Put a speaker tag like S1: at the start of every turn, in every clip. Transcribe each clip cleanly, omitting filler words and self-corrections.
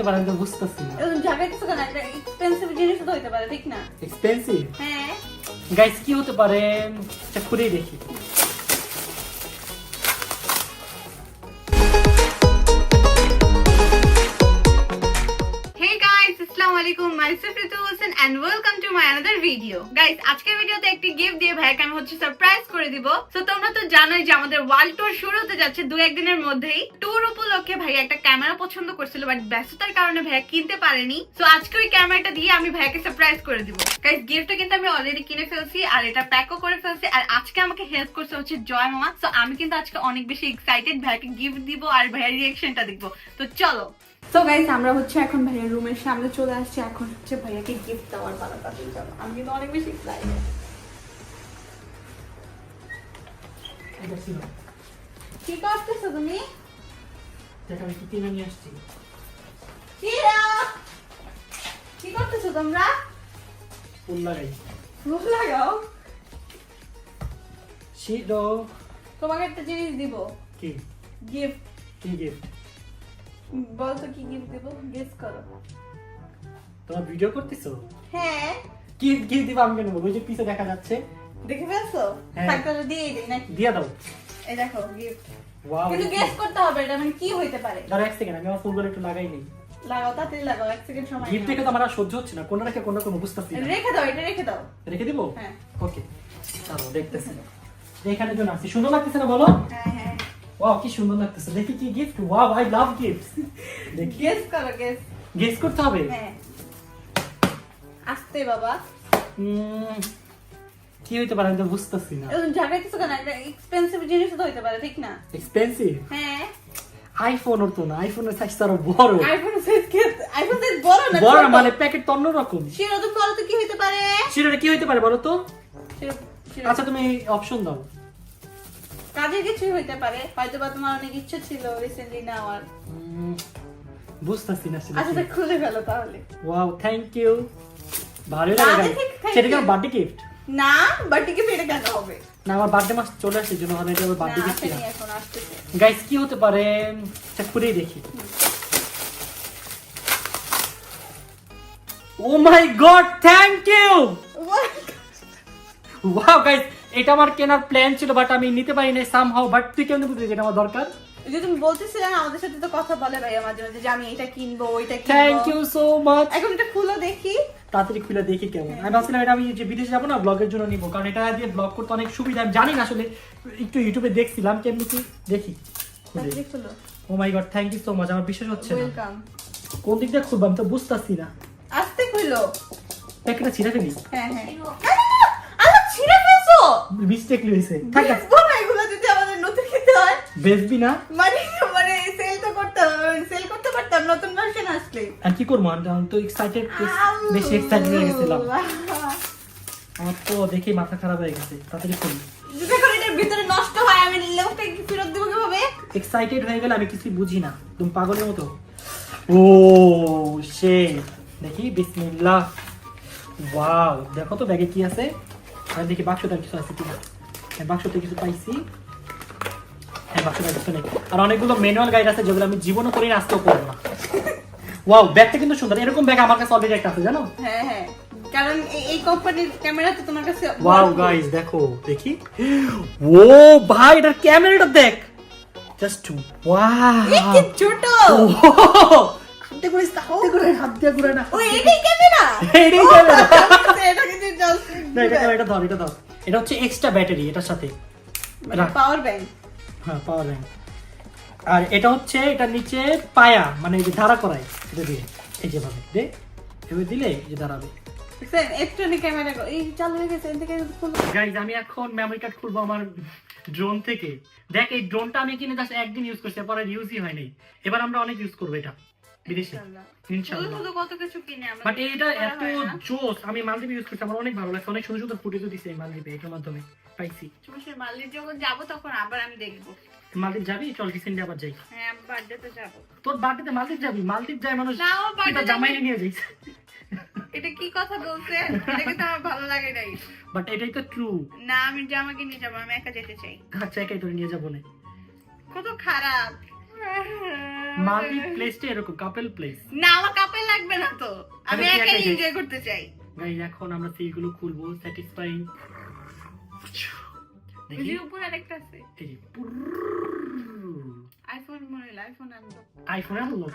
S1: হতে পারে আমি তো বুঝতেছি না।
S2: এরকম জায়গায় কিছু কেন একটা এক্সপেন্সিভ জিনিস তো হতে পারে, ঠিক না?
S1: এক্সপেন্সিভ?
S2: হ্যাঁ।
S1: গাইস কি হতে পারে? এটা খুলেই দেখি।
S2: আসসালামুয়ালাইকুম, myself Ritu Hossain and welcome to my another video. Guys, আজকের ভিডিওতে একটি গিফট দিয়ে ভাইকে আমি সারপ্রাইজ করে দিব। সো তোমরা তো জানোই যে আমাদের ওয়ার্ল্ড ট্যুর শুরু হতে যাচ্ছে 2-1 দিনের মধ্যেই। ট্যুর উপলক্ষে ভাই একটা ক্যামেরা পছন্দ করছিল, বাট ব্যস্ততার কারণে ভাইয়া কিনতে পারেনি। সো আজকে ওই ক্যামেরাটা দিয়ে আমি ভাইকে সারপ্রাইজ করে দিব। গাইস, গিফটটা কিন্তু আমি অলরেডি কিনে ফেলছি আর এটা প্যাকও করে ফেলছি। আর আজকে আমাকে হেল্প করছে হচ্ছে জয় মামা। সো আমি কিন্তু আজকে অনেক বেশি এক্সাইটেড ভাইকে গিফট দিব আর ভাইয়ের রিঅ্যাকশনটা দেখবো। তো চলো। তো গাইস, আমরা এখন ভাইয়ার রুমের সামনে চলে আসছি। এখন ভাইয়াকে গিফট দেওয়ার পালা। তাড়াতাড়ি চলো, আমি কিন্তু অনেক বেশি এক্সাইটেড। কি করতেছো তুমি?
S1: দেখ আমি কি কিনে নিয়ে আসছি।
S2: কি করতেছো তোমরা?
S1: ফুল লাগাই।
S2: ফুল লাগাও?
S1: শিরো
S2: তোমাকে একটা জিনিস দিব।
S1: কি
S2: গিফট?
S1: কি গিফট?
S2: বল তো কি গিফট দেব, গেস করো।
S1: তোমরা ভিডিও করতেছো?
S2: হ্যাঁ।
S1: কি গিফট দিবা আমি কেন বলবো? ওই যে পিছে দেখা যাচ্ছে,
S2: দেখে ফেলছো?
S1: হ্যাঁ।
S2: থাকলে দিয়ে দেই নাকি?
S1: দিয়ে দাও।
S2: এই দেখো গিফট।
S1: ওয়াও,
S2: কিন্তু গেস করতে হবে এটা মানে কি হইতে পারে।
S1: দাঁড়া এক সেকেন্ড, আমি আমার ফুলগুলো একটু লাগাই নেই।
S2: লাগাও, তাড়াতাড়ি লাগাও, 1 সেকেন্ড সময়
S1: গিফট
S2: নাও।
S1: দেখে তো আমার আর সহ্য হচ্ছে না, কোনটা রেখে কোনটা কোনো বুঝতেছি না।
S2: রেখে দাও, এটা রেখে দাও।
S1: রেখে দিব?
S2: হ্যাঁ।
S1: ওকে, চলো দেখতেছি। এখানে জন্য আসছি, সুন্দর লাগতেছে না বলো?
S2: হ্যাঁ হ্যাঁ।
S1: ওয়াও কি সুন্দর লাগতেছে। দেখি কি gift. Wow, I love gifts. দেখি,
S2: গেস করো, গেস।
S1: গেস করতে হবে।
S2: হ্যাঁ। আস্তে বাবা।
S1: কি হইতে পারে আমি তো বুঝতেছি না।
S2: এরকম জায়গায় কিছু কেন একটা এক্সপেন্সিভ জিনিস তো হইতে পারে, ঠিক না?
S1: এক্সপেন্সিভ?
S2: হ্যাঁ।
S1: আইফোন ওর তো না, আইফোনের সাইজ তো আরো বড়।
S2: আইফোন সাইজ বড় না?
S1: বড়
S2: ছোট?
S1: মানে প্যাকেট তো অন্যরকম।
S2: শিরো তো বলো তো কি হইতে পারে?
S1: শিরোটা কি হইতে পারে বলো তো?
S2: শিরো
S1: আচ্ছা তুমি অপশন দাও।
S2: কাজের কিছু হইতে পারে, হয়তো বা তোমার অনেক ইচ্ছা ছিল রিসেন্টলি নেওয়ার।
S1: বুঝতেছি না সেটা।
S2: আচ্ছা, খুলে ফেলো তাহলে।
S1: Wow, thank you. ভালো লাগে। সেটা কি বার্থডে গিফট?
S2: না, বার্থডে গিফট এটা কেন হবে?
S1: না, আমার বার্থডে মাস চলে আসছে জন্য মানে এটা আমার বার্থডে
S2: না,
S1: গিফট না।
S2: আসেনি, এখন আসতেছে।
S1: গাইস কি হতে পারে? চেক করেই দেখি। Oh my God, thank you. Wow guys, এটা আমার কেনার প্ল্যান ছিল বাট আমি নিতে পারি না সামহাউ। বাট তুই কেমনে বুঝলি এটা আমার দরকার?
S2: যে তুমি বলতেছিলে না আমাদের সাথে তো কথা বলে ভাইয়া মাঝে মাঝে যে আমি এটা কিনবো ওইটা কিনবো।
S1: Thank you so much.
S2: এখন এটা খুলে দেখি।
S1: তাড়াতাড়ি খুলে দেখি কেমন। আমি ভাবছিলাম এটা আমি যে বিদেশে যাবো না ব্লগের জন্য নিবো, কারণ এটা দিয়ে ব্লগ করতে অনেক সুবিধা। আমি জানি না আসলে, একটু ইউটিউবে দেখছিলাম কেমনি কি। দেখি
S2: তাড়াতাড়ি খুলো।
S1: Oh my God, thank you so much. আমার বিশ্বাস হচ্ছে না।
S2: ওয়েলকাম।
S1: কোন দিক দিয়ে খুলবো আমি তো বুঝতাছি না।
S2: আস্তে খুলো।
S1: প্যাকেটটা ছিঁড়ে ফেলি।
S2: হ্যাঁ হ্যাঁ। আরে ছিঁড়ে ফেলছো?
S1: মিস্টেকলি হয়েছে। থাক থাক।
S2: বেচবো না এগুলো, যদি আমাদের নতুন খেতে হয়।
S1: বেচবি না?
S2: মানে সেল তো করতে হবে, সেল করতে পারতাম নতুন ভার্সন আসলে।
S1: আর কি করবো, আমি তো এক্সাইটেড, বেশি এক্সাইটেড হয়ে গেছিলাম। আমার তো দেখে মাথা খারাপ হয়ে গেছে। তাড়াতাড়ি খুলি।
S2: যখন এটার ভিতরে নষ্ট হয় আমি লোকটা কি ফেরত দেবো কিভাবে?
S1: এক্সাইটেড হয়ে গেলে আমি কিছু বুঝি না, তুমি পাগলের মতো। ও শিট, দেখি বিসমিল্লাহ। ওয়াও, দেখো তো ব্যাগে কি আছে। আমি দেখি বাক্সতে কিছু আছে কিনা। হ্যাঁ, বাক্সতে কিছু পাইছি। হ্যাঁ, বাক্সতে কিছু নেই। আর অনেকগুলো ম্যানুয়াল গাইড আছে যেগুলো আমি জীবনও করি না, আজকেও করবো না। ওয়াও, ব্যাগটা কিন্তু সুন্দর। এরকম ব্যাগ আমার কাছে অলরেডি একটা আছে জানো।
S2: হ্যাঁ হ্যাঁ, কারণ এই কোম্পানির ক্যামেরা তো তোমার কাছে।
S1: ওয়াও গাইস, দেখো দেখি। ও ভাই, এটার ক্যামেরাটা দেখ জাস্ট। ওয়াও,
S2: কি ছোট।
S1: হাতে করে হাত দিয়ে ঘুরে না।
S2: ও এটাই ক্যামেরা?
S1: এটাই ক্যামেরা।
S2: এটা কিন্তু জাস্ট
S1: না, এটা ধর, এটা ধর। এটা হচ্ছে এক্সট্রা ব্যাটারি এটার সাথে।
S2: Power bank.
S1: হ্যাঁ, পাওয়ার ব্যাংক। আর এটা হচ্ছে, এটা নিচে পায়া মানে এই যে ধারা করায়, এটা দিয়ে এই যেভাবে দে, এভাবে দিলে এই যে দাঁড়াবে।
S2: দেখছেন ইলেকট্রনিক ক্যামেরা এই চালু হয়ে গেছে। এদিকে খুলো।
S1: গাইস, আমি এখন মেমরি কার্ড খুলবো আমার ড্রোন থেকে। দেখ, এই ড্রোনটা আমি কিনে জাস্ট একদিন ইউজ করছি, পরে ইউজই হয়নি। এবার আমরা অনেক ইউজ করবো এটা বিদেশে ইনশাআল্লাহ।
S2: শুধু কত কিছু কিনে আমরা।
S1: বাট এটা এত জোস। আমি মালদ্বীপ ইউজ করছি, আমার অনেক ভালো লাগছে। অনেক সুন্দর সুন্দর ফুটেজও দিছে এই মালদ্বীপে, এটার মাধ্যমে পাইছি।
S2: তুমি সে মালদ্বীপ যখন যাবো তখন আবার আমি দেখবো।
S1: মালদ্বীপ যাবি? চল রিসেন্টলি আবার যাই।
S2: হ্যাঁ, বার্থডেতে যাবো।
S1: তোর বার্থডেতে মালদ্বীপ যাবি? মালদ্বীপ যায় মানুষ,
S2: না, ও birthday
S1: জামাই নিয়ে যাইস।
S2: এটা কি কথা বলছে? এটা তো আমার ভালো লাগে নাই।
S1: বাট এটাই তো ট্রু।
S2: না, আমি জামাকে নিয়ে যাবো, আমি একা যেতে চাই।
S1: আচ্ছা, একাই তোর নিয়ে যাবো না।
S2: কত খারাপ।
S1: মাল্টি প্লেসটা এরকম কাপল প্লেস।
S2: না আমার কাপল লাগবে না তো, আমি
S1: তাহলে কি
S2: একাই
S1: একাই
S2: এনজয় করতে চাই।
S1: গাইস এখন আমরা সিলগুলো খুলবো, স্যাটিসফাইং।
S2: ওই যে উপরে আরেকটা আছে,
S1: এই যে
S2: আইফোন মনে হয়, আইফোন আনবো।
S1: আইফোন আনলো।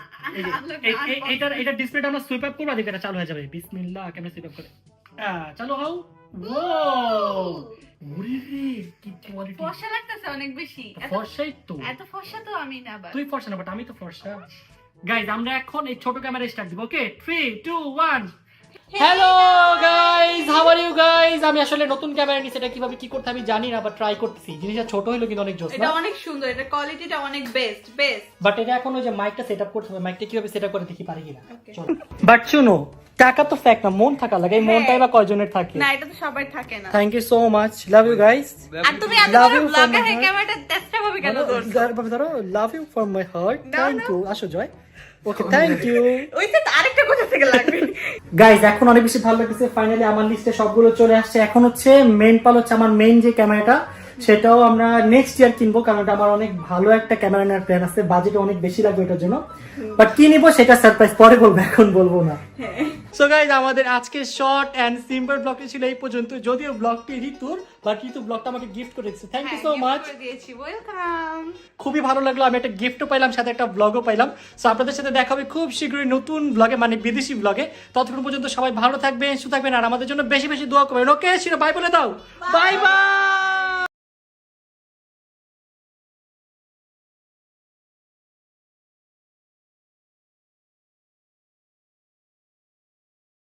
S1: এই যে এটা ডিসপ্লেটা আমরা সুইপ আপ করব, আর এটা চালু হয়ে যাবে। বিসমিল্লাহ, ক্যামেরা সুইপ আপ করে চালু হও। ওয়াও, ওরে রে কি কোয়ালিটি,
S2: ফর্সা লাগতেছে অনেক বেশি।
S1: ফর্সাই তো,
S2: এত ফর্সা তো আমি না।
S1: তুই ফর্সা না, বাট আমি তো ফর্সা। গাইস আমরা এখন এই ছোট ক্যামেরা স্টার্ট দিব। Okay 3 2 1। Hello guys, how are you guys? আমি আসলে নতুন ক্যামেরা নিছি, এটা কিভাবে কি করতে আমি জানি না, বাট ট্রাই করতেছি। জিনিসটা ছোট হলো কিন্তু অনেক জোস
S2: এটা
S1: না?
S2: অনেক সুন্দর, এটা কোয়ালিটিটা অনেক বেস্ট।
S1: বাট এটা এখন ওই যে মাইকটা সেটআপ করতে হবে, মাইকটা কিভাবে সেটআপ করে দেখি পারি কিনা।
S2: Okay.
S1: চলো। বাট শুনো, টাকা তো ফ্যাক্ট না, মন থাকা লাগে। এই মনটাই বা কয়জনের থাকে?
S2: না এটা তো সবাই থাকে না।
S1: Thank you so much, love you guys.
S2: আর তুমি এত
S1: Love
S2: বড়
S1: you
S2: ব্লগার
S1: from my
S2: হয়ে
S1: heart.
S2: ক্যামেরাটা তেষ্টা ভাবে কেন ধরছো?
S1: Love you for my heart.
S2: No,
S1: thank
S2: no.
S1: You. আসো জয়। ওকে থ্যাংক ইউ
S2: ওই তো আরেকটা কথা থেকে লাগবে।
S1: গাইস। এখন অনেক বেশি ভালো লাগতেছে, ফাইনালি আমার লিস্টে সবগুলো চলে আসছে। এখন হচ্ছে মেইন পাল হচ্ছে আমার মেইন যে ক্যামেরাটা, সেটাও আমরা নেক্সট ইয়ার কিনবো, কারণ এটা আমার অনেক ভালো একটা ক্যামেরা নেওয়ার প্ল্যান আছে। বাজেট অনেক বেশি লাগবে এটার জন্য, বাট কি নিবো সেটা সারপ্রাইজ পরে বলবো, এখন বলবো না। সো গাইস আমাদের আজকে শর্ট এন্ড সিম্পল ব্লগটি ছিল এই পর্যন্ত। যদিও ব্লগটি ঋতুর, বাট ঋতু ব্লগটা আমাকে গিফট করে দিয়েছে। থ্যাংক ইউ সো মাচ,
S2: দিয়েছি, ওয়েলকাম।
S1: খুবই ভালো লাগলো। আমি একটা গিফটও পাইলাম, সাথে একটা ব্লগও পাইলাম। সো আপনাদের সাথে দেখা হবে খুব শীঘ্রই নতুন ব্লগে, মানে বিদেশি ব্লগে। ততক্ষণ পর্যন্ত সবাই ভালো থাকবেন, সুস্থ থাকবেন, আর আমাদের জন্য বেশি বেশি দোয়া করবেন। ওকে শিরো, বাই বলে দাও। Bye bye.